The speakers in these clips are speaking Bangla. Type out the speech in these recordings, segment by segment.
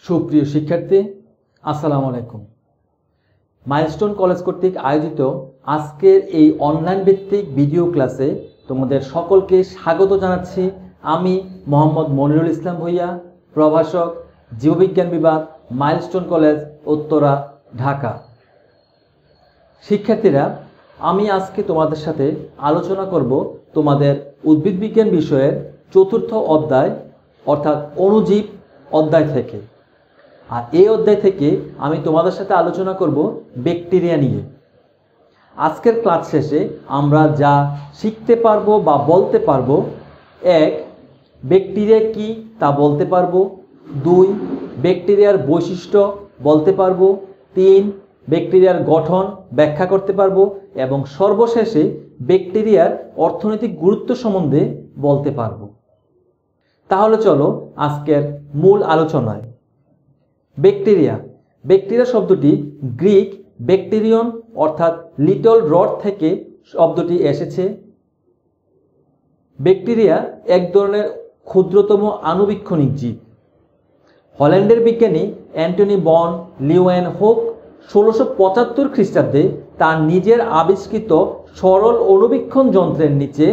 সুপ্রিয় শিক্ষার্থী, আসসালামু আলাইকুম। মাইলস্টোন কলেজ কর্তৃক আয়োজিত আজকের এই অনলাইন ভিত্তিক ভিডিও ক্লাসে তোমাদের সকলকে স্বাগত জানাচ্ছি। আমি মোহাম্মদ মনিরুল ইসলাম ভূঁইয়া, প্রভাষক, জীববিজ্ঞান বিভাগ, মাইলস্টোন কলেজ, উত্তরা, ঢাকা। শিক্ষার্থীরা, আমি আজকে তোমাদের সাথে আলোচনা করব তোমাদের উদ্ভিদবিজ্ঞান বিষয়ের চতুর্থ অধ্যায় অর্থাৎ অণুজীব অধ্যায় থেকে। আর এই অধ্যায় থেকে আমি তোমাদের সাথে আলোচনা করব ব্যাকটেরিয়া নিয়ে। আজকের ক্লাস শেষে আমরা যা শিখতে পারবো বা বলতে পারবো: 1. ব্যাকটেরিয়া কি তা বলতে পারবো। 2. ব্যাকটেরিয়ার বৈশিষ্ট্য বলতে পারবো। 3. ব্যাকটেরিয়ার গঠন ব্যাখ্যা করতে পারবো এবং সর্বশেষে ব্যাকটেরিয়ার অর্থনৈতিক গুরুত্ব সম্বন্ধে বলতে পারবো। তাহলে চলো আজকের মূল আলোচনায়। ব্যাকটেরিয়া শব্দটি গ্রিক ব্যাকটেরিয়ন অর্থাৎ লিটল রড থেকে শব্দটি এসেছে। ব্যাকটেরিয়া এক ধরনের ক্ষুদ্রতম আণুবীক্ষণিক জীব। হল্যান্ডের বিজ্ঞানী অ্যান্টনি বন লিউয়েনহোক 1675 খ্রিস্টাব্দে তার নিজের আবিষ্কৃত সরল অণুবীক্ষণ যন্ত্রের নিচে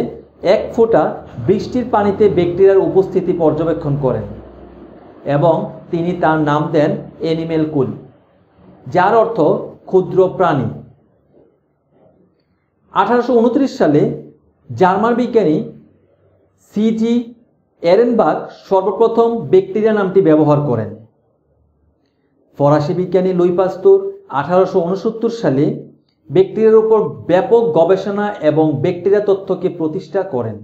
1 ফোঁটা বৃষ্টির পানিতে ব্যাকটেরিয়ার উপস্থিতি পর্যবেক্ষণ করেন এবং তিনি তার নাম দেন অ্যানিমেলকুল, যার অর্থ ক্ষুদ্র প্রাণী। 1829 সালে জার্মান বিজ্ঞানী সিজি এরেনবার্গ সর্বপ্রথম ব্যাকটেরিয়া নামটি ব্যবহার করেন। ফরাসি বিজ্ঞানী লুই পাস্তুর 1869 সালে ব্যাকটেরিয়ার উপর ব্যাপক গবেষণা এবং ব্যাকটেরিয়া তত্ত্বকে প্রতিষ্ঠা করেন।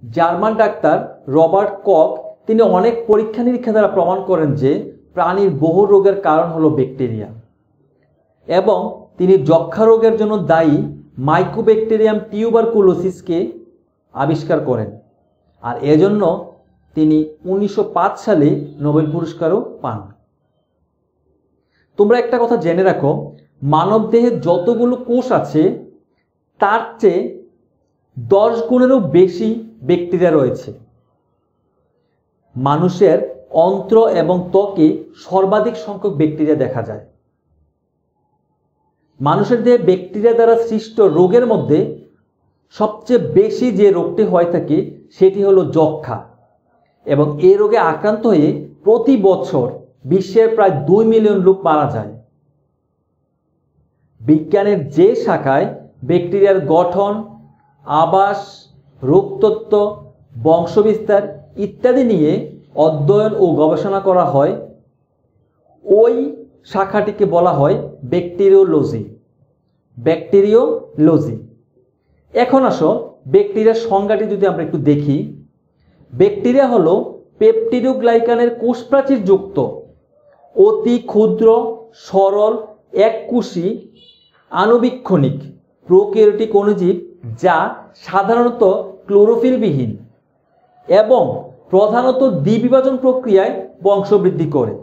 জার্মান ডাক্তার রবার্ট কখ তিনি অনেক পরীক্ষা নিরীক্ষা দ্বারা প্রমাণ করেন যে প্রাণীর বহু রোগের কারণ হলো ব্যাকটেরিয়া এবং তিনি যক্ষ্মা রোগের জন্য দায়ী মাইকোব্যাকটেরিয়াম টিউবারকুলোসিসকে আবিষ্কার করেন, আর এজন্য তিনি 1905 সালে নোবেল পুরস্কারও পান। তোমরা একটা কথা জেনে রাখো, মানবদেহে যতগুলো কোষ আছে তার চেয়ে 10 গুণেরও বেশি ব্যাকটেরিয়া রয়েছে। মানুষের অন্ত্র এবং ত্বকে সর্বাধিক সংখ্যক ব্যাকটেরিয়া দেখা যায়। মানুষের দেহে ব্যাকটেরিয়া দ্বারা সৃষ্ট রোগের মধ্যে সবচেয়ে বেশি যে রোগটি হয়ে থাকে সেটি হলো যক্ষ্মা, এবং এই রোগে আক্রান্ত হয়ে প্রতি বছর বিশ্বের প্রায় 2 মিলিয়ন লোক মারা যায়। বিজ্ঞানের যে শাখায় ব্যাকটেরিয়ার গঠন, আবাস, রোগতত্ত্ব, বংশবিস্তার ইত্যাদি নিয়ে অধ্যয়ন ও গবেষণা করা হয়, ওই শাখাটিকে বলা হয় ব্যাকটেরিওলজি। এখন আসো ব্যাকটেরিয়ার সংজ্ঞাটি যদি আমরা একটু দেখি। ব্যাকটেরিয়া হলো পেপটিডোগ্লাইকানের কোষপ্রাচীর যুক্ত অতি ক্ষুদ্র, সরল, এককোষী আণুবীক্ষণিক প্রোক্যারিওটিক অণুজীব যা সাধারণত ক্লোরোফিলবিহীন এবং প্রধানত দ্বিবিভাজন প্রক্রিয়ায় বংশবৃদ্ধি করে।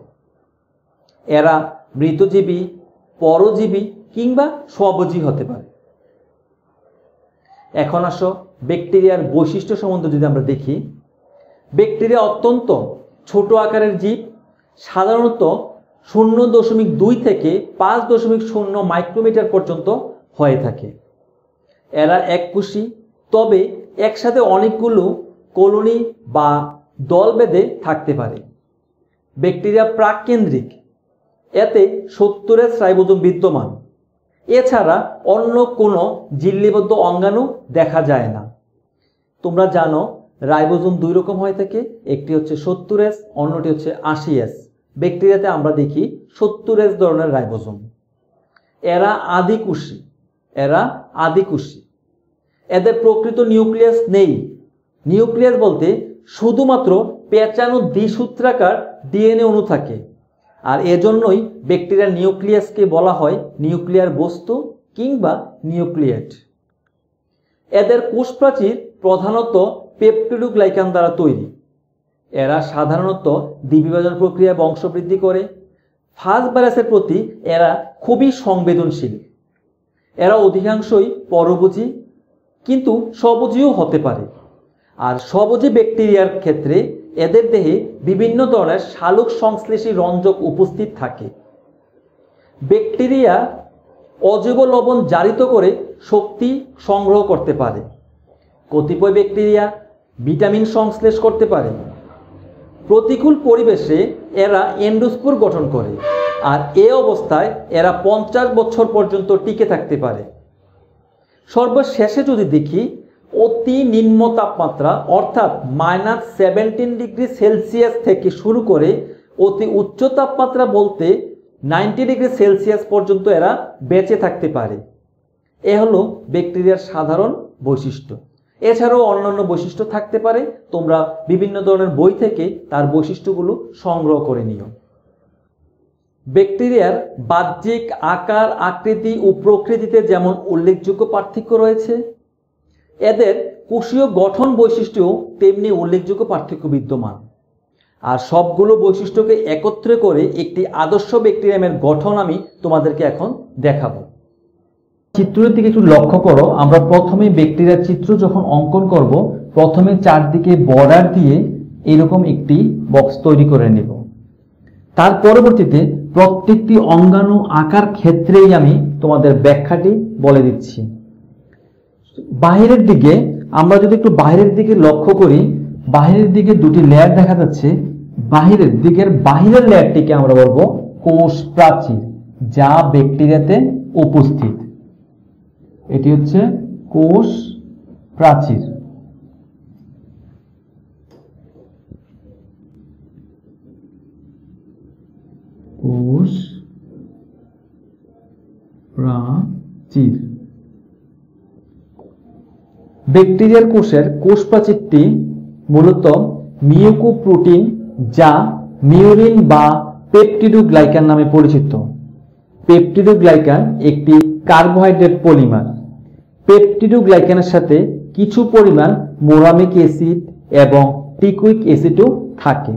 এরা মৃতজীবী, পরজীবী কিংবা স্বভোজী হতে পারে। এখন আসো ব্যাকটেরিয়ার বৈশিষ্ট্য সম্বন্ধে যদি আমরা দেখি। ব্যাকটেরিয়া অত্যন্ত ছোট আকারের জীব, সাধারণত 0.2 থেকে 5.0 মাইক্রোমিটার পর্যন্ত হয়ে থাকে। এরা এককোষী, তবে একসাথে অনেকগুলো কলোনি বা দল বেঁধে থাকতে পারে। ব্যাকটেরিয়া প্রাককেন্দ্রিক, এতে 70S রাইবোজোম বিদ্যমান। এছাড়া অন্য কোনো ঝিল্লিবদ্ধ অঙ্গাণু দেখা যায় না। তোমরা জানো রাইবোজোম 2 রকম হয়ে থাকে, একটি হচ্ছে 70S, অন্যটি হচ্ছে 80S। ব্যাকটেরিয়াতে আমরা দেখি 70S ধরনের রাইবোজোম। এরা আদিকোষী। এদের প্রকৃত নিউক্লিয়াস নেই। নিউক্লিয়াস বলতে শুধুমাত্র পেঁচানো দ্বিসূত্রাকার ডিএনএ অণু থাকে, আর এজন্যই ব্যাকটেরিয়ার নিউক্লিয়াসকে বলা হয় নিউক্লিয়ার বস্তু কিংবা নিউক্লিয়েট। এদের কোষপ্রাচীর প্রধানত পেপটিডোগ্লাইকান দ্বারা তৈরি। এরা সাধারণত দ্বিবিভাজন প্রক্রিয়ায় বংশবৃদ্ধি করে। ফাজ ভাইরাসের প্রতি এরা খুবই সংবেদনশীল। এরা অধিকাংশই পরভোজী, কিন্তু স্বভোজীও হতে পারে। আর স্বভোজী ব্যাকটেরিয়ার ক্ষেত্রে এদের দেহে বিভিন্ন ধরনের শালুক সংশ্লেষী রঞ্জক উপস্থিত থাকে। ব্যাকটেরিয়া অজৈব লবণ জারিত করে শক্তি সংগ্রহ করতে পারে। কতিপয় ব্যাকটেরিয়া ভিটামিন সংশ্লেষ করতে পারে। প্রতিকূল পরিবেশে এরা এন্ডোস্পোর গঠন করে, আর এ অবস্থায় এরা 50 বছর পর্যন্ত টিকে থাকতে পারে। সর্বশেষে যদি দেখি, অতি নিম্ন তাপমাত্রা অর্থাৎ -17 ডিগ্রি সেলসিয়াস থেকে শুরু করে অতি উচ্চ তাপমাত্রা বলতে 90 ডিগ্রি সেলসিয়াস পর্যন্ত এরা বেঁচে থাকতে পারে। এ হলো ব্যাকটেরিয়ার সাধারণ বৈশিষ্ট্য। এছাড়াও অন্যান্য বৈশিষ্ট্য থাকতে পারে, তোমরা বিভিন্ন ধরনের বই থেকে তার বৈশিষ্ট্যগুলো সংগ্রহ করে নিও। ব্যাকটেরিয়ার বাহ্যিক আকার, আকৃতি ও প্রকৃতিতে যেমন উল্লেখযোগ্য পার্থক্য রয়েছে, এদের কোষীয় গঠন বৈশিষ্ট্যেও তেমনি উল্লেখযোগ্য পার্থক্য বিদ্যমান। আর সবগুলো বৈশিষ্ট্যকে একত্রে করে একটি আদর্শ ব্যাকটেরিয়ামের গঠন আমি তোমাদেরকে এখন দেখাবো। চিত্রের দিকে একটু লক্ষ্য করো। আমরা প্রথমে ব্যাকটেরিয়ার চিত্র যখন অঙ্কন করব, প্রথমে চারদিকে বর্ডার দিয়ে এরকম একটি বক্স তৈরি করে নেব। তার পরবর্তীতে প্রত্যেকটি অঙ্গাণু আকার ক্ষেত্রেই আমি তোমাদের ব্যাখ্যাটি বলে দিচ্ছি। বাহিরের দিকে আমরা যদি একটু বাহিরের দিকে লক্ষ্য করি, বাহিরের দিকে দুটি লেয়ার দেখা যাচ্ছে। বাহিরের দিকের বাহিরের লেয়ারটিকে আমরা বলবো কোষ প্রাচীর, যা ব্যাকটেরিয়াতে উপস্থিত। এটি হচ্ছে কোষ প্রাচীর। কোষ প্রাচীর। ব্যাকটেরিয়ার কোষের কোষ প্রাচীরটি মূলত মিউকোপ্রোটিন, যা মিউরিন বা পেপটিডোগ্লাইকান নামে পরিচিত। পেপটিডোগ্লাইকান একটি কার্বোহাইড্রেট পলিমার। পেপটিডোগ্লাইকানের সাথে কিছু পরিমাণ মোরামিক অ্যাসিড এবং টিকুইক অ্যাসিডও থাকে।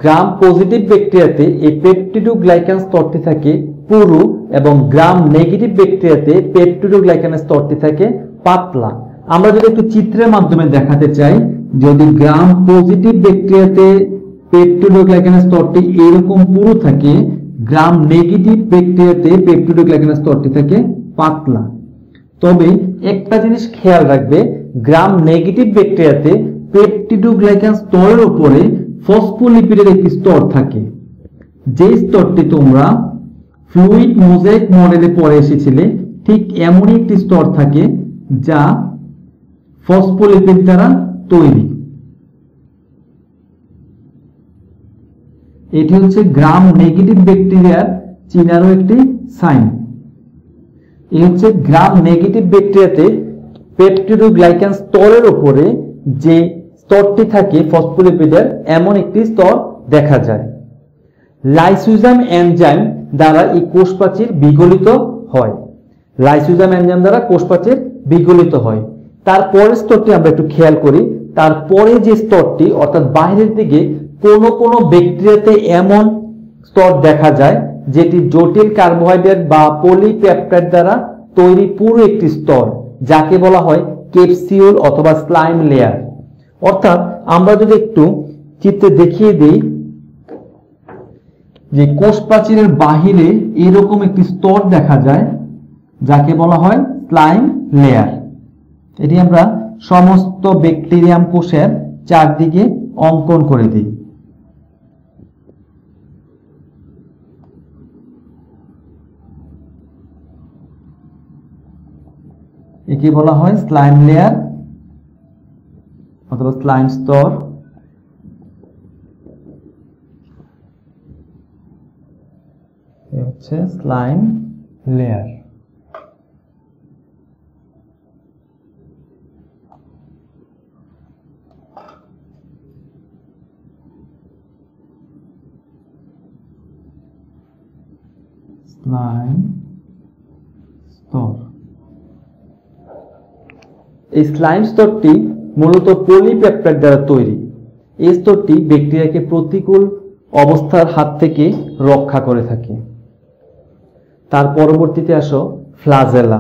গ্রাম পজিটিভ ব্যাকটেরিয়াতে এই পেপটিডোগ্লাইকান স্তরটি থাকে পুরু এবং গ্রাম নেগেটিভ ব্যাকটেরিয়াতে পেপটিডোগ্লাইকানের স্তরটি থাকে পাতলা। আমরা যদি একটু চিত্রের মাধ্যমে দেখাতে চাই, যদি গ্রাম পজিটিভ ব্যাকটেরিয়াতে পেপটিডোগ্লাইকানের স্তরটি এরকম পুরু থাকে, গ্রাম নেগেটিভ ব্যাকটেরিয়াতে পেপটিডোগ্লাইকানের স্তরটি থাকে পাতলা। তবে একটা জিনিস খেয়াল রাখবে, গ্রাম নেগেটিভ ব্যাকটেরিয়াতে পেপটিডোগ্লাইকান স্তরের উপরে ফসফোলিপিডের একটি স্তর থাকে, যে স্তরটি তোমরা ফ্লুইড মোজাইক মডেলে পড়ে এসেছিলে। ঠিক এমনই একটি স্তর থাকে যা ফসফোলিপিড দ্বারা তৈরি। এটি হচ্ছে গ্রাম নেগেটিভ ব্যাকটেরিয়ার চিনারও একটি সাইন। এই হচ্ছে গ্রাম নেগেটিভ ব্যাকটেরিয়াতে পেপটিডোগ্লাইকান স্তরের উপরে যে স্তরটি থাকে ফসফোলিপিডের, এমন একটি স্তর দেখা যায়। লাইসোজাইম এনজাইম দ্বারা এই কোষ প্রাচীর বিগলিত হয়। লাইসোজাইম এনজাইম দ্বারা কোষ প্রাচীর বিগলিত হয়। তারপরের স্তরটি আমরা একটু খেয়াল করি। তারপরে যে স্তরটি অর্থাৎ বাইরের দিকে কোনো ব্যাকটেরিয়াতে এমন স্তর দেখা যায় যেটি জটিল কার্বোহাইড্রেট বা পলিপেপটাইড দ্বারা তৈরি পুরো একটি স্তর, যাকে বলা হয় ক্যাপসিউল অথবা স্লাইম লেয়ার। অর্থাৎ আমরা যদি একটু চিত্রে দেখিয়ে দিই যে কোষ প্রাচীরের বাহিরে এরকম একটি স্তর দেখা যায়, যাকে বলা হয় স্লাইম লেয়ার। এটি আমরা সমস্ত ব্যাকটেরিয়াম কোষের চারদিকে অঙ্কন করে দিই। একে বলা হয় স্লাইম লেয়ার অথবা স্লাইম স্তর। হচ্ছে স্লাইম লেয়ার। স্লাইম স্তর। এই স্লাইম স্তরটি মূলত পলিপেপটাইড দ্বারা তৈরি। এই স্তরটি ব্যাকটেরিয়াকে প্রতিকূল অবস্থার হাত থেকে রক্ষা করে থাকে। তার পরবর্তীতে আসো ফ্লাজেলা।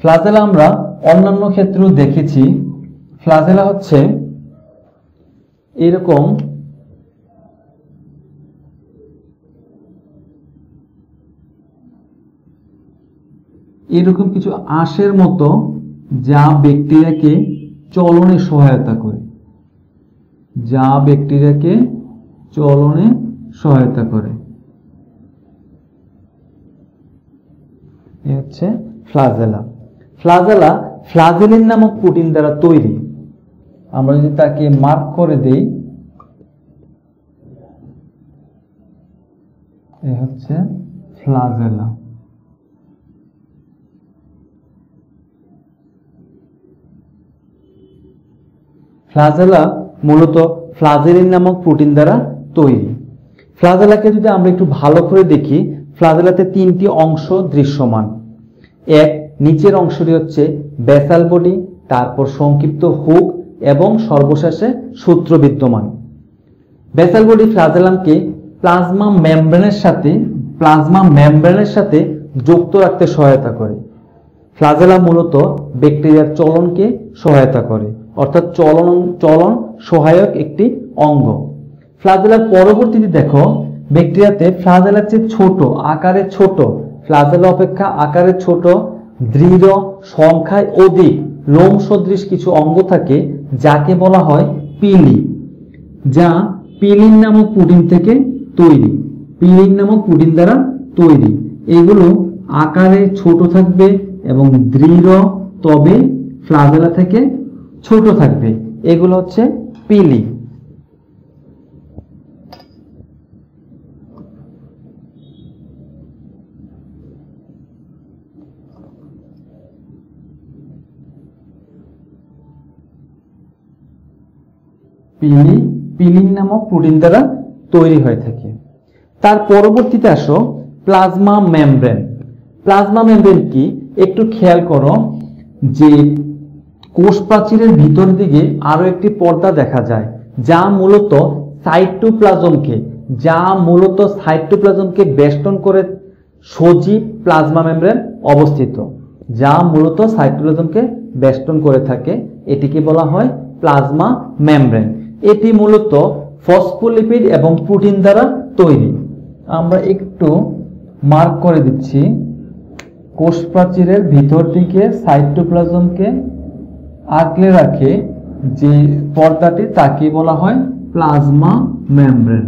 ফ্লাজেলা আমরা অন্যান্য ক্ষেত্রেও দেখেছি। ফ্লাজেলা হচ্ছে এরকম কিছু আঁশের মতো যা ব্যাকটেরিয়াকে চলনে সহায়তা করে, এই হচ্ছে ফ্লাজেলা। ফ্লাজেলিন নামক প্রোটিন দ্বারা তৈরি। আমরা যদি তাকে মার্ক করে দেই, এই হচ্ছে ফ্লাজেলা। ফ্লাজেলা মূলত ফ্লাজেলিন নামক প্রোটিন দ্বারা তৈরি। ফ্লাজেলাকে যদি আমরা একটু ভালো করে দেখি, ফ্লাজেলাতে তিনটি অংশ দৃশ্যমান। এক, নিচের অংশটি হচ্ছে বেসাল বডি, তারপর সংক্ষিপ্ত হুক এবং সর্বশেষে সূত্র বিদ্যমান। বেসাল বডি ফ্লাজেলামকে প্লাজমা মেমব্রেনের সাথে যুক্ত রাখতে সহায়তা করে। ফ্লাজেলা মূলত ব্যাকটেরিয়ার চলনকে সহায়তা করে, অর্থাৎ চলন সহায়ক একটি অঙ্গ। ফ্লাজেলার পরবর্তীতে দেখো, ব্যাকটেরিয়াতে ফ্লাজেলার চেয়ে ছোট, আকারে ছোট, ফ্লাজেলা অপেক্ষা আকারে ছোট, দৃঢ়, সংখ্যায় অধিক লোম সদৃশ কিছু অঙ্গ থাকে, যাকে বলা হয় পিলি, যা পিলিন নামক প্রোটিন দ্বারা তৈরি। এগুলো আকারে ছোট থাকবে এবং দৃঢ়, তবে ফ্লাজেলা থেকে ছোট থাকবে। এগুলো হচ্ছে পিলি। পিলিন নামক প্রোটিন দ্বারা তৈরি হয়ে থাকে। তার পরবর্তীতে আসো প্লাজমা মেমব্রেন। প্লাজমা মেমব্রেন কি একটু খেয়াল করো, যে কোষ প্রাচীরের ভিতর দিকে আরো একটি পর্দা দেখা যায়, যা মূলত সাইটোপ্লাজমকে বেষ্টন করে সজীব প্লাজমা মেমব্রেন অবস্থিত, থাকে। এটিকে বলা হয় প্লাজমা মেমব্রেন। এটি মূলত ফসফোলিপিড এবং প্রোটিন দ্বারা তৈরি। আমরা একটু মার্ক করে দিচ্ছি, কোষ প্রাচীরের ভিতর দিকে সাইটোপ্লাজমকে আগলে রাখে যে পর্দাটি, তাকে বলা হয় প্লাজমা মেমব্রেন।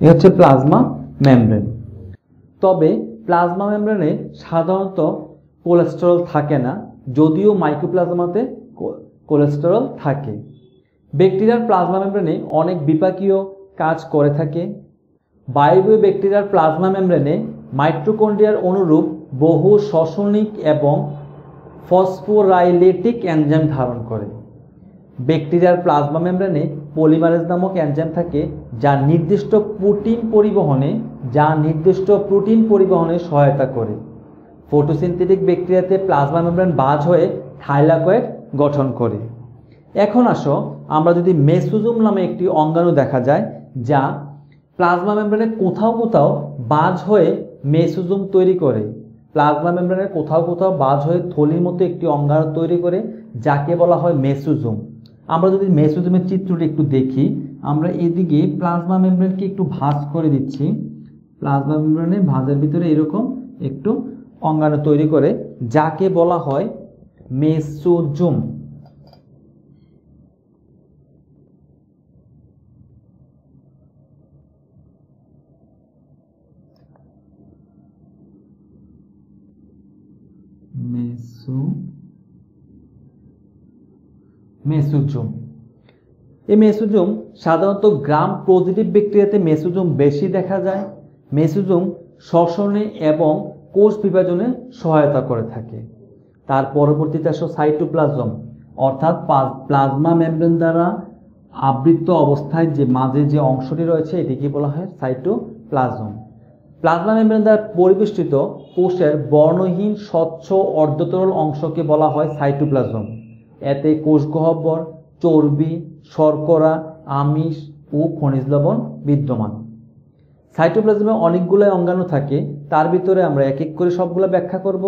এই হচ্ছে প্লাজমা মেমব্রেন। তবে প্লাজমা মেমব্রেনে সাধারণত কোলেস্টেরল থাকে না, যদিও মাইক্রোপ্লাজমাতে কোলেস্টেরল থাকে। ব্যাকটেরিয়ার প্লাজমা মেমব্রেনে অনেক বিপাকীয় কাজ করে থাকে। বায়বীয় ব্যাকটেরিয়ার প্লাজমা মেমব্রেনে মাইটোকন্ড্রিয়ার অনুরূপ বহু শ্বসনিক এবং ফসফোরাইলেটিক এনজাইম ধারণ করে। ব্যাকটেরিয়ার প্লাজমা মেমব্রেনে পলিমারেজ নামক এনজাইম থাকে, যা নির্দিষ্ট প্রোটিন পরিবহনে সহায়তা করে। ফটোসিনথেটিক ব্যাকটেরিয়াতে প্লাজমা মেমব্রেন বাজ হয়ে থাইলাকয়েড গঠন করে। এখন আসো, আমরা যদি মেসোজোম নামে একটি অঙ্গাণু দেখা যায়, যা প্লাজমা মেমব্রেনে কোথাও কোথাও বাজ হয়ে মেসোজোম তৈরি করে। প্লাজমা মেমব্রেনের কোথাও কোথাও বাজ হয়ে থলির মতো একটি অঙ্গাণু তৈরি করে, যাকে বলা হয় মেসোজোম। আমরা যদি মেসোজোমের চিত্রটি একটু দেখি, আমরা এদিকে প্লাজমা মেমব্রেনকে একটু ভাঁজ করে দিচ্ছি। প্লাজমা মেমব্রেনের ভাঁজের ভিতরে এরকম একটু অঙ্গাণু তৈরি করে, যাকে বলা হয় মেসোজোম। মেসোজোম। এই মেসোজোম সাধারণত গ্রাম পজিটিভ ব্যাকটেরিয়াতে মেসোজোম বেশি দেখা যায়। মেসোজোম শ্বসনে এবং কোষ বিভাজনে সহায়তা করে থাকে। তার পরবর্তীতে আসো সাইটোপ্লাজম, অর্থাৎ প্লাজমা মেমব্রেন দ্বারা আবৃত অবস্থায় যে মাঝে যে অংশটি রয়েছে, এটিকে বলা হয় সাইটোপ্লাজম। প্লাজমা মেমব্রেন দ্বারা পরিবেষ্টিত কোষের বর্ণহীন স্বচ্ছ অর্ধতরল অংশকে বলা হয় সাইটোপ্লাজম। এতে কোষ গহ্বর, চর্বি, শর্করা, আমিষ ও খনিজ লবণ বিদ্যমান। সাইটোপ্লাজমে অনেকগুলো অঙ্গাণু থাকে, তার ভিতরে আমরা এক এক করে সবগুলো ব্যাখ্যা করব।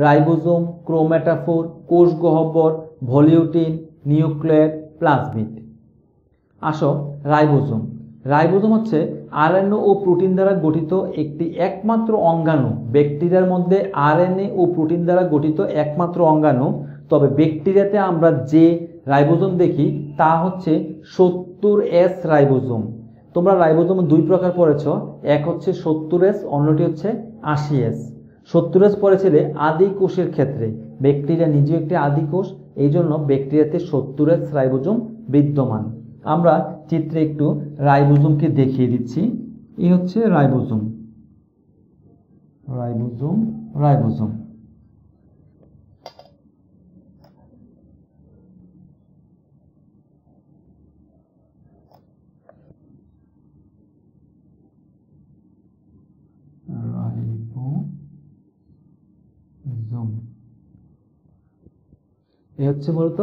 রাইবোজোম, ক্রোম্যাটাফোর, কোষ গহ্বর, ভলিউটিন, নিউক্লিয়েট, প্লাজমিড। আসো রাইবোজোম। রাইবোজোম হচ্ছে আরএনএ ও প্রোটিন দ্বারা গঠিত একটি একমাত্র অঙ্গাণু। ব্যাকটেরিয়ার মধ্যে আরএনএ ও প্রোটিন দ্বারা গঠিত একমাত্র অঙ্গাণু। তবে ব্যাকটেরিয়াতে আমরা যে রাইবোজোম দেখি তা হচ্ছে 70S রাইবোজোম। তোমরা রাইবোজোম দুই প্রকার পড়েছ, এক হচ্ছে 70S, অন্যটি হচ্ছে 80S। 70S পড়েছিলে আদি কোষের ক্ষেত্রে। ব্যাকটেরিয়া নিজেও একটি আদি কোষ, এই জন্য ব্যাকটেরিয়াতে 70S রাইবোজোম বিদ্যমান। আমরা চিত্রে একটু রাইবোজোমকে দেখিয়ে দিচ্ছি। এই হচ্ছে রাইবোজোম। রাইবোজোম রাইবোজোম রাইবোজোম এই হচ্ছে মূলত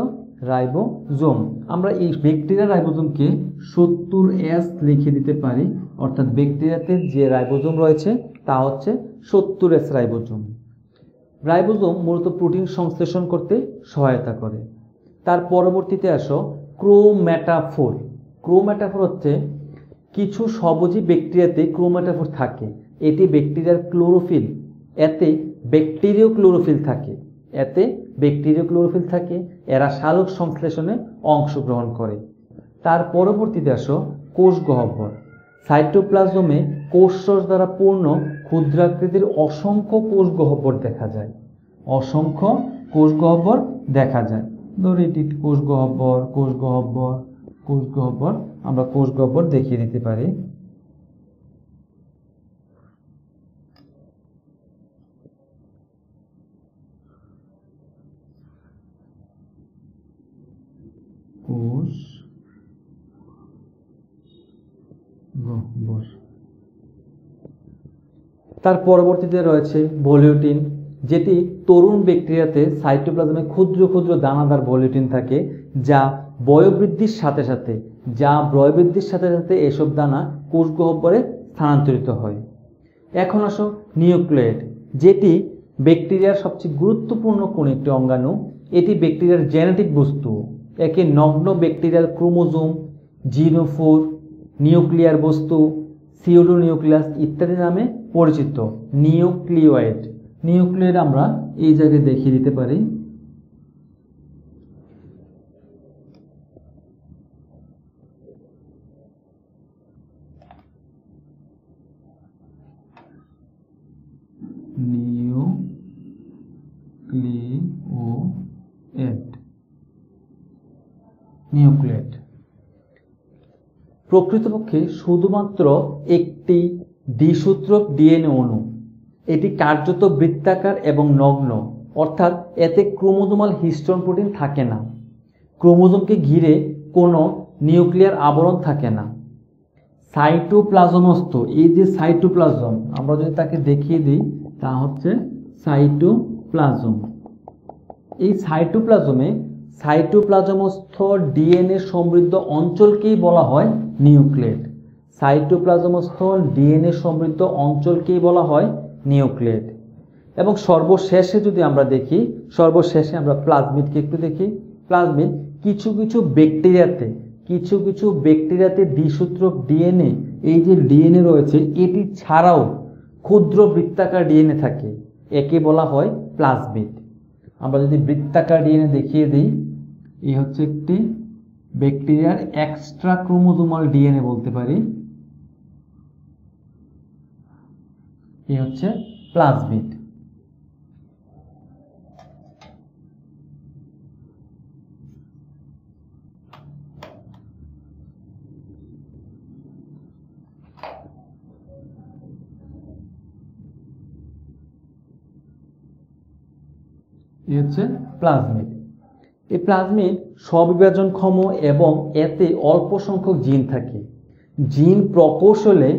রাইবোজোম। আমরা এই ব্যাকটেরিয়া রাইবোজোমকে 70S লিখে দিতে পারি, অর্থাৎ ব্যাকটেরিয়াতে যে রাইবোজোম রয়েছে তা হচ্ছে 70S রাইবোজোম। রাইবোজোম মূলত প্রোটিন সংশ্লেষণ করতে সহায়তা করে। তার পরবর্তীতে আসো ক্রোম্যাটাফোর। ক্রোম্যাটাফোর হচ্ছে কিছু স্বভোজী ব্যাকটেরিয়াতে ক্রোম্যাটাফোর থাকে। এটি ব্যাকটেরিয়ার ক্লোরোফিল, এতে ব্যাকটেরিয় ক্লোরোফিল থাকে। এরা সালোক সংশ্লেষণে অংশগ্রহণ করে। তার পরবর্তীতে আসো কোষ গহ্বর। সাইটোপ্লাজমে কোষরস দ্বারা পূর্ণ ক্ষুদ্রাকৃতির অসংখ্য কোষ গহ্বর দেখা যায়। ধরো এটি কোষ গহ্বর আমরা কোষ গহ্বর দেখিয়ে দিতে পারি। কোষ গহ্বর। তার পরবর্তীতে রয়েছে ভলিউটিন, যেটি তরুণ ব্যাকটেরিয়াতে সাইটোপ্লাজমে ক্ষুদ্র ক্ষুদ্র দানাদার ভলিউটিন থাকে, যা বয়োবৃদ্ধির সাথে সাথে এসব দানা কোষ গহ্বরে স্থানান্তরিত হয়। এখন আসো নিউক্লিয়েট, যেটি ব্যাকটেরিয়ার সবচেয়ে গুরুত্বপূর্ণ কোন একটি অঙ্গাণু। এটি ব্যাকটেরিয়ার জেনেটিক বস্তু। একে নগ্ন ব্যাকটেরিয়াল ক্রোমোজোম, জিনোফোর, নিউক্লিয়ার বস্তু, সিউডোনিউক্লিয়াস ইত্যাদি নামে পরিচিত। নিউক্লিয়েট আমরা এই জায়গায় দেখিয়ে দিতে পারি। নিউক্লিয়েট প্রকৃতপক্ষে শুধুমাত্র একটি দ্বিসূত্রক ডিএনএ অণু। এটি কার্যত বৃত্তাকার এবং নগ্ন, অর্থাৎ এতে ক্রোমোজোমাল হিস্টোন প্রোটিন থাকে না। ক্রোমোজোমকে ঘিরে কোনো নিউক্লিয়ার আবরণ থাকে না। সাইটোপ্লাজমস্থ এই যে সাইটোপ্লাজম, আমরা যদি তাকে দেখিয়ে দিই তা হচ্ছে সাইটোপ্লাজম। এই সাইটোপ্লাজমস্থ ডিএনএ সমৃদ্ধ অঞ্চলকেই বলা হয় নিউক্লিয়েট। এবং সর্বশেষে যদি আমরা দেখি, আমরা প্লাজমিডকে একটু দেখি। প্লাজমিড কিছু কিছু ব্যাকটেরিয়াতে দ্বিসূত্রক ডিএনএ, এই যে ডিএনএ রয়েছে এটি ছাড়াও ক্ষুদ্র বৃত্তাকার ডিএনএ থাকে, একে বলা হয় প্লাজমিড। আমরা যদি বৃত্তাকার ডিএনএ দেখিয়ে দিই, এই হচ্ছে একটি ব্যাকটেরিয়ার এক্সট্রা ক্রোমোজোমাল ডিএনএ বলতে পারি। এই হচ্ছে প্লাজমিড। এই হচ্ছে প্লাজমিড। এই প্লাজমিড স্ববিভাজনক্ষম এবং এতে অল্প সংখ্যক জিন থাকে। জিন প্রকৌশলে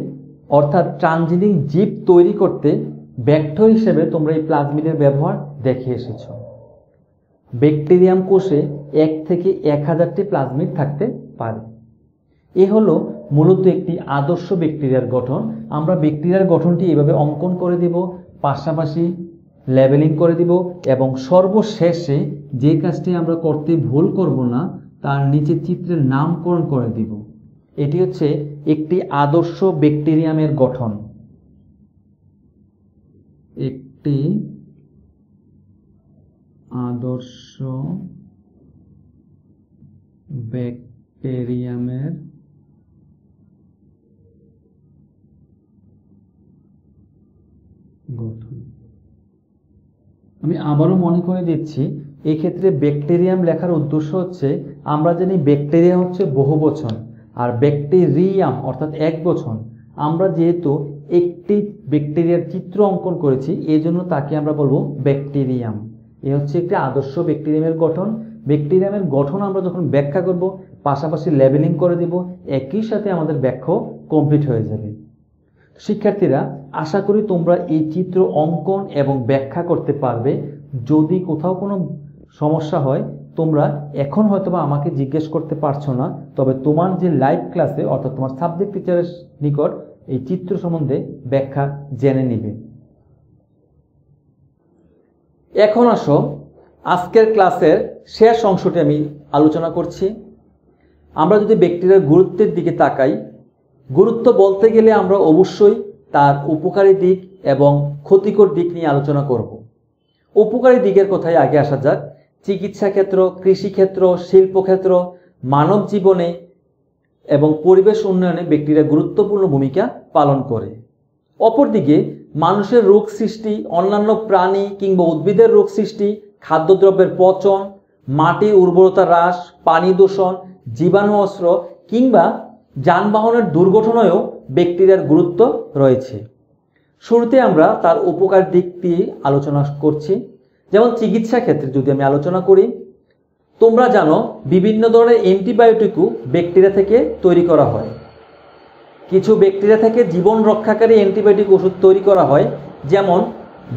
অর্থাৎ ট্রানজিটিং জীব তৈরি করতে ভেক্টর হিসেবে তোমরা এই প্লাজমিডের ব্যবহার দেখে এসেছ। ব্যাকটেরিয়াম কোষে 1 থেকে 1000টি প্লাজমিড থাকতে পারে। এ হলো মূলত একটি আদর্শ ব্যাকটেরিয়ার গঠন। আমরা ব্যাকটেরিয়ার গঠনটি এভাবে অঙ্কন করে দিব, পাশাপাশি লেবেলিং করে দিব এবং সর্বশেষে যে কাজটি আমরা করতে ভুল করব না তার নিচে চিত্রের নামকরণ করে দিব। এটি হচ্ছে একটি আদর্শ ব্যাকটেরিয়ামের গঠন। একটি আদর্শ ব্যাকটেরিয়ামের গঠন। আমি আবারও মনে করে দিচ্ছি, এই ক্ষেত্রে ব্যাকটেরিয়াম লেখার উদ্দেশ্য হচ্ছে, আমরা জানি ব্যাকটেরিয়া হচ্ছে বহুবচন আর ব্যাকটেরিয়াম অর্থাৎ একবচন। আমরা যেহেতু একটি ব্যাকটেরিয়ার চিত্র অঙ্কন করেছি, এই জন্য তাকে আমরা বলবো ব্যাকটেরিয়াম। এ হচ্ছে একটি আদর্শ ব্যাকটেরিয়ামের গঠন। ব্যাকটেরিয়ামের গঠন আমরা যখন ব্যাখ্যা করব, পাশাপাশি লেবেলিং করে দিব, একই সাথে আমাদের ব্যাখ্যা কমপ্লিট হয়ে যাবে। শিক্ষার্থীরা, আশা করি তোমরা এই চিত্র অঙ্কন এবং ব্যাখ্যা করতে পারবে। যদি কোথাও কোনো সমস্যা হয়, তোমরা এখন হয়তোবা আমাকে জিজ্ঞেস করতে পারছো না, তবে তোমার যে লাইভ ক্লাসে অর্থাৎ তোমার সাবজেক্ট টিচারের নিকট এই চিত্র সম্বন্ধে ব্যাখ্যা জেনে নিবে। এখন আসো, আজকের ক্লাসের শেষ অংশটি আমি আলোচনা করছি। আমরা যদি ব্যাকটেরিয়ার গুরুত্বের দিকে তাকাই, গুরুত্ব বলতে গেলে আমরা অবশ্যই তার উপকারী দিক এবং ক্ষতিকর দিক নিয়ে আলোচনা করব। উপকারী দিকের কথায় আগে আসা যাক। চিকিৎসা ক্ষেত্র, কৃষিক্ষেত্র, শিল্পক্ষেত্র, মানব জীবনে এবং পরিবেশ উন্নয়নে ব্যাকটেরিয়া গুরুত্বপূর্ণ ভূমিকা পালন করে। অপরদিকে মানুষের রোগ সৃষ্টি, অন্যান্য প্রাণী কিংবা উদ্ভিদের রোগ সৃষ্টি, খাদ্যদ্রব্যের পচন, মাটির উর্বরতা হ্রাস, পানি দূষণ, জীবাণু অস্ত্র কিংবা যানবাহনের দুর্ঘটনায়ও ব্যাকটেরিয়ার গুরুত্ব রয়েছে। শুরুতে আমরা তার উপকার দিকটি আলোচনা করছি। যেমন চিকিৎসা ক্ষেত্রে যদি আমি আলোচনা করি, তোমরা জানো বিভিন্ন ধরনের অ্যান্টিবায়োটিকও ব্যাকটেরিয়া থেকে তৈরি করা হয়। কিছু ব্যাকটেরিয়া থেকে জীবন রক্ষাকারী অ্যান্টিবায়োটিক ওষুধ তৈরি করা হয়, যেমন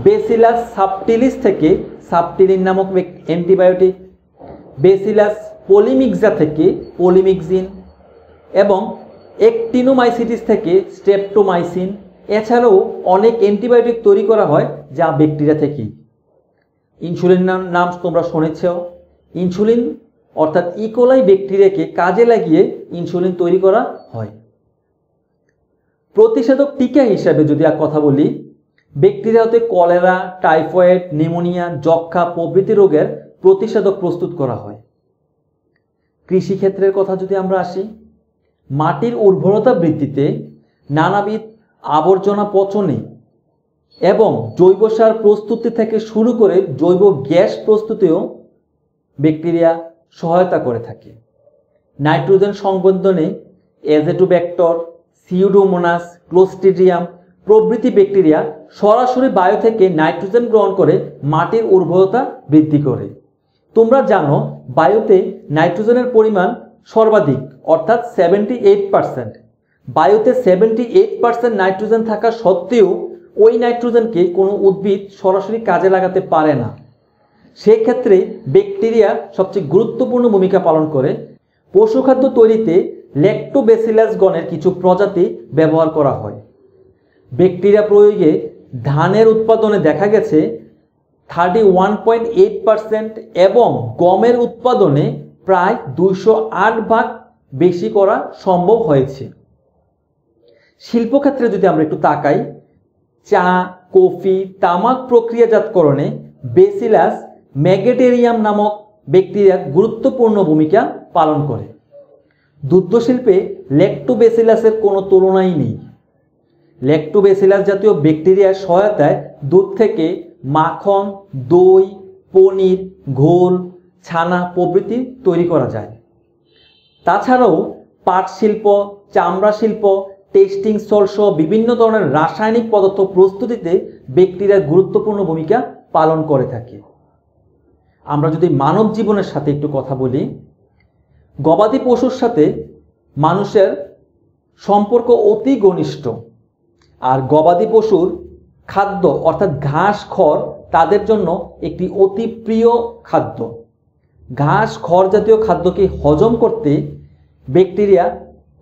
বেসিলাস সাবটিলিস থেকে সাবটিলিন নামক অ্যান্টিবায়োটিক, বেসিলাস পলিমিক্সা থেকে পলিমিক্সিন এবং অ্যাক্টিনোমাইসিটিস থেকে স্ট্রেপ্টোমাইসিন। এছাড়াও অনেক অ্যান্টিবায়োটিক তৈরি করা হয় যা ব্যাকটেরিয়া থেকেই। ইনসুলিন নাম তোমরা শুনেছ। ইনসুলিন অর্থাৎ ইকোলাই ব্যাকটেরিয়াকে কাজে লাগিয়ে ইনসুলিন তৈরি করা হয়। প্রতিষেধক টিকা হিসাবে যদি কথা বলি, ব্যাকটেরিয়া হতে কলেরা, টাইফয়েড, নিউমোনিয়া, যক্ষ্মা প্রভৃতি রোগের প্রতিষেধক প্রস্তুত করা হয়। কৃষিক্ষেত্রের কথা যদি আমরা আসি, মাটির উর্বরতা বৃদ্ধিতে, নানাবিধ আবর্জনা পচনে এবং জৈব সার প্রস্তুতি থেকে শুরু করে জৈব গ্যাস প্রস্তুতেও ব্যাকটেরিয়া সহায়তা করে থাকে। নাইট্রোজেন সংবন্ধনে এজেটোব্যাক্টর, সিউডোমোনাস, ক্লোস্ট্রিডিয়াম প্রভৃতি ব্যাকটেরিয়া সরাসরি বায়ু থেকে নাইট্রোজেন গ্রহণ করে মাটির উর্বরতা বৃদ্ধি করে। তোমরা জানো বায়ুতে নাইট্রোজেনের পরিমাণ সর্বাধিক অর্থাৎ 78%। বায়ুতে 78% নাইট্রোজেন থাকা সত্ত্বেও ওই নাইট্রোজেনকে কোনো উদ্ভিদ সরাসরি কাজে লাগাতে পারে না। সেক্ষেত্রে ব্যাকটেরিয়া সবচেয়ে গুরুত্বপূর্ণ ভূমিকা পালন করে। পশুখাদ্য তৈরিতে ল্যাক্টোব্যাসিলাস গণের কিছু প্রজাতি ব্যবহার করা হয়। ব্যাকটেরিয়া প্রয়োগে ধানের উৎপাদনে দেখা গেছে 31.8% এবং গমের উৎপাদনে প্রায় 208 ভাগ বেশি করা সম্ভব হয়েছে। শিল্পক্ষেত্রে যদি আমরা একটু তাকাই, চা, কফি, তামাক প্রক্রিয়াজাতকরণে বেসিলাস ম্যাগেটেরিয়াম নামক ব্যাকটেরিয়া গুরুত্বপূর্ণ ভূমিকা পালন করে। দুগ্ধশিল্পে ল্যাক্টোব্যাসিলাসের কোনো তুলনাই নেই। ল্যাক্টোব্যাসিলাস জাতীয় ব্যাকটেরিয়ার সহায়তায় দুধ থেকে মাখন, দই, পনির, ঘোল, ছানা প্রভৃতি তৈরি করা যায়। তাছাড়াও পাট শিল্প, চামড়া শিল্প, টেস্টিং সল্ট সহ বিভিন্ন ধরনের রাসায়নিক পদার্থ প্রস্তুতিতে ব্যাকটেরিয়ার গুরুত্বপূর্ণ ভূমিকা পালন করে থাকে। আমরা যদি মানব জীবনের সাথে একটু কথা বলি, গবাদি পশুর সাথে মানুষের সম্পর্ক অতি ঘনিষ্ঠ। আর গবাদি পশুর খাদ্য অর্থাৎ ঘাস, খড় তাদের জন্য একটি অতি প্রিয় খাদ্য। ঘাস, খড় জাতীয় খাদ্যকে হজম করতে ব্যাকটেরিয়া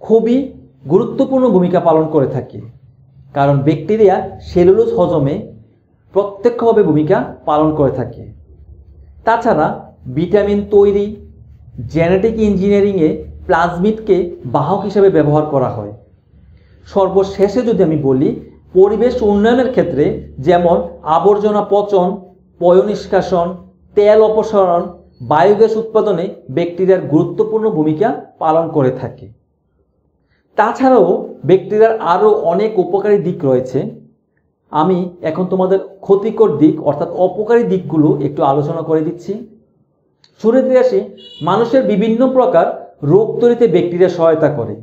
খুবই গুরুত্বপূর্ণ ভূমিকা পালন করে থাকে, কারণ ব্যাকটেরিয়া সেলুলোজ হজমে প্রত্যক্ষভাবে ভূমিকা পালন করে থাকে। তাছাড়া ভিটামিন তৈরি, জেনেটিক ইঞ্জিনিয়ারিংয়ে প্লাজমিডকে বাহক হিসেবে ব্যবহার করা হয়। সর্বশেষে যদি আমি বলি, পরিবেশ উন্নয়নের ক্ষেত্রে যেমন আবর্জনা পচন, পয়ঃনিষ্কাশন, তেল অপসারণ, বায়োগ্যাস উৎপাদনে ব্যাকটেরিয়ার গুরুত্বপূর্ণ ভূমিকা পালন করে থাকে। তাছাড়াও ব্যাকটেরিয়ার আরও অনেক উপকারী দিক রয়েছে। আমি এখন তোমাদের ক্ষতিকর দিক অর্থাৎ অপকারী দিকগুলো একটু আলোচনা করে দিচ্ছি। শুরুতে আসি, মানুষের বিভিন্ন প্রকার রোগ তৈরিতে ব্যাকটেরিয়া সহায়তা করে।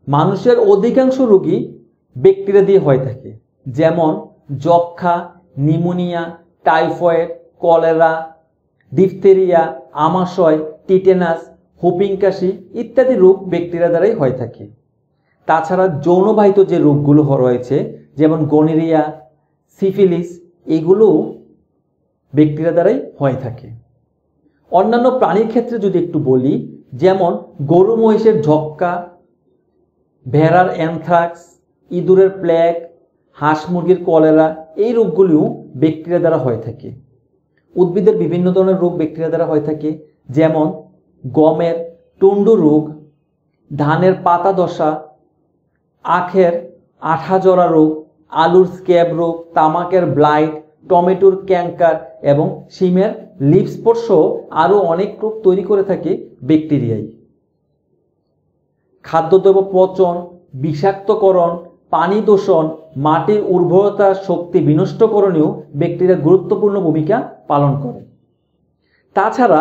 মানুষের অধিকাংশ রোগী ব্যাকটেরিয়া দিয়ে হয়ে থাকে, যেমন যক্ষা, নিউমোনিয়া, টাইফয়েড, কলেরা, ডিফথেরিয়া, আমাশয়, টিটেনাস, হুপিং কাশি ইত্যাদি রোগ ব্যাকটেরিয়া দ্বারাই হয়ে থাকে। তাছাড়া যৌনবাহিত যে রোগগুলো রয়েছে যেমন গনোরিয়া, সিফিলিস, এগুলো ব্যাকটেরিয়া দ্বারাই হয়ে থাকে। অন্যান্য প্রাণীর ক্ষেত্রে যদি একটু বলি, যেমন গরু মহিষের যক্কা, ভেড়ার অ্যানথ্রাক্স, ইঁদুরের প্লেগ, হাঁস মুরগির কলেরা, এই রোগগুলিও ব্যাকটেরিয়া দ্বারা হয়ে থাকে। উদ্ভিদের বিভিন্ন ধরনের রোগ ব্যাকটেরিয়া দ্বারা হয়ে থাকে, যেমন গমের টুন্ডু রোগ, ধানের পাতা ধসা, আখের আঠা জরা রোগ, আলুর স্ক্যাব রোগ, তামাকের ব্লাইট, টমেটোর ক্যাঙ্কার এবং শিমের লিফ স্পট সহ আরও অনেক রোগ তৈরি করে থাকে ব্যাকটেরিয়াই। খাদ্যদ্রব্য পচন, বিষাক্তকরণ, পানি দূষণ, মাটির উর্বরতা শক্তি বিনষ্টকরণেও ব্যাকটেরিয়া গুরুত্বপূর্ণ ভূমিকা পালন করে। তাছাড়া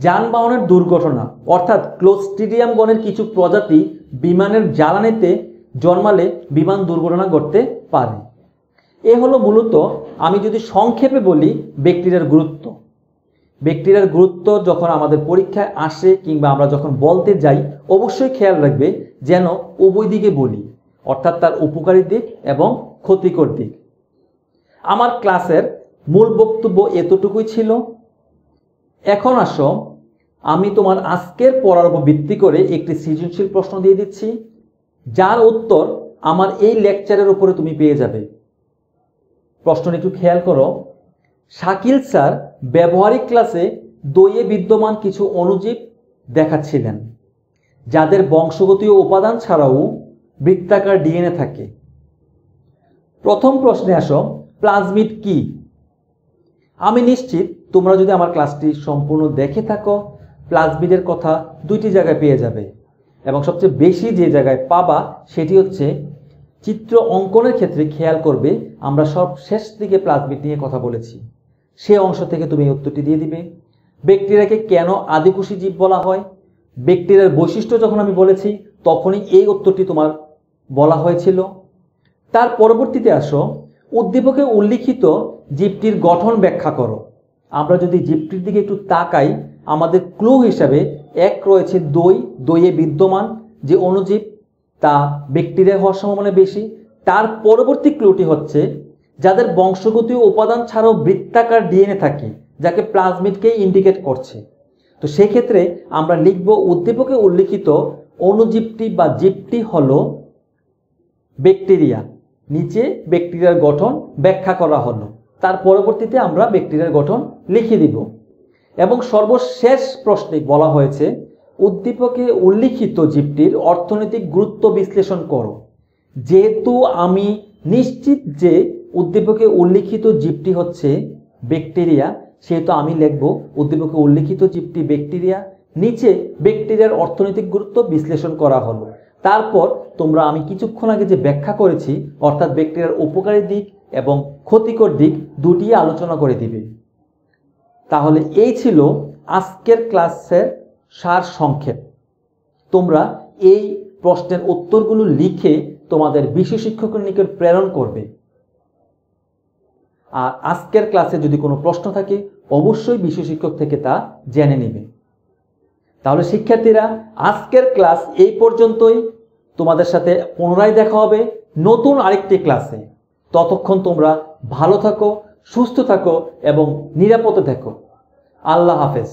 যানবাহনের দুর্ঘটনা অর্থাৎ ক্লোস্ট্রিডিয়াম গণের কিছু প্রজাতি বিমানের জ্বালানিতে জন্মালে বিমান দুর্ঘটনা ঘটতে পারে। এ হলো মূলত, আমি যদি সংক্ষেপে বলি, ব্যাকটেরিয়ার গুরুত্ব। ব্যাকটেরিয়ার গুরুত্ব যখন আমাদের পরীক্ষায় আসে কিংবা আমরা যখন বলতে যাই, অবশ্যই খেয়াল রাখবে যেন উভয় দিকে বলি, অর্থাৎ তার উপকারী দিক এবং ক্ষতিকর দিক। আমার ক্লাসের মূল বক্তব্য এতটুকুই ছিল। এখন আসো, আমি তোমার আজকের পড়ার উপর ভিত্তি করে একটি সৃজনশীল প্রশ্ন দিয়ে দিচ্ছি, যার উত্তর আমার এই লেকচারের উপরে তুমি পেয়ে যাবে। প্রশ্নটি একটু খেয়াল করো। শাকিল স্যার ব্যবহারিক ক্লাসে দইয়ে বিদ্যমান কিছু অণুজীব দেখাচ্ছিলেন, যাদের বংশগতীয় উপাদান ছাড়াও বৃত্তাকার ডিএনএ থাকে। প্রথম প্রশ্নে আসো, প্লাজমিড কি? আমি নিশ্চিত তোমরা যদি আমার ক্লাসটি সম্পূর্ণ দেখে থাকো, প্লাজমিডের কথা দুইটি জায়গায় পেয়ে যাবে, এবং সবচেয়ে বেশি যে জায়গায় পাবা সেটি হচ্ছে চিত্র অঙ্কনের ক্ষেত্রে। খেয়াল করবে আমরা সব শেষ দিকে প্লাজমিড নিয়ে কথা বলেছি, সে অংশ থেকে তুমি উত্তরটি দিয়ে দিবে। ব্যাকটেরিয়াকে কেন আদিকোষী জীব বলা হয়? ব্যাকটেরিয়ার বৈশিষ্ট্য যখন আমি বলেছি তখনই এই উত্তরটি তোমার বলা হয়েছিল। তার পরবর্তীতে আসো, উদ্দীপকে উল্লিখিত জীবটির গঠন ব্যাখ্যা করো। আমরা যদি জীবটির দিকে একটু তাকাই, আমাদের ক্লু হিসাবে এক রয়েছে দইয়ে বিদ্যমান যে অণুজীব, তা ব্যাকটেরিয়া হওয়ার সম্ভাবনা বেশি। তার পরবর্তী ক্লুটি হচ্ছে যাদের বংশগতীয় উপাদান ছাড়াও বৃত্তাকার ডিএনএ থাকে, যাকে প্লাজমিডকে ইন্ডিকেট করছে। তো সেক্ষেত্রে আমরা লিখব উদ্দীপকে উল্লিখিত অণুজীবটি বা জীবটি হলো ব্যাকটেরিয়া। নিচে ব্যাকটেরিয়ার গঠন ব্যাখ্যা করা হলো, তার পরবর্তীতে আমরা ব্যাকটেরিয়ার গঠন লিখে দিব। এবং সর্বশেষ প্রশ্নে বলা হয়েছে উদ্দীপকে উল্লিখিত জীবটির অর্থনৈতিক গুরুত্ব বিশ্লেষণ করো। যেহেতু আমি নিশ্চিত যে উদ্দীপকে উল্লিখিত জীবটি হচ্ছে ব্যাকটেরিয়া, সেহেতু আমি লিখব উদ্দীপকে উল্লিখিত জীবটি ব্যাকটেরিয়া, নিচে ব্যাকটেরিয়ার অর্থনৈতিক গুরুত্ব বিশ্লেষণ করা হলো। তারপর তোমরা আমি কিছুক্ষণ আগে যে ব্যাখ্যা করেছি অর্থাৎ ব্যাকটেরিয়ার উপকারী দিক এবং ক্ষতিকর দিক দুটি আলোচনা করে দিবে। তাহলে এই ছিল আজকের ক্লাসের সার সংক্ষেপ। তোমরা এই প্রশ্নের উত্তরগুলো লিখে তোমাদের বিষয় শিক্ষকের নিকট প্রেরণ করবে। আর আজকের ক্লাসে যদি কোনো প্রশ্ন থাকে অবশ্যই বিষয় শিক্ষক থেকে তা জেনে নেবে। তাহলে শিক্ষার্থীরা, আজকের ক্লাস এই পর্যন্তই। তোমাদের সাথে পুনরায় দেখা হবে নতুন আরেকটি ক্লাসে। ততক্ষণ তোমরা ভালো থাকো, সুস্থ থাকো এবং নিরাপদে থাকো। আল্লাহ হাফেজ।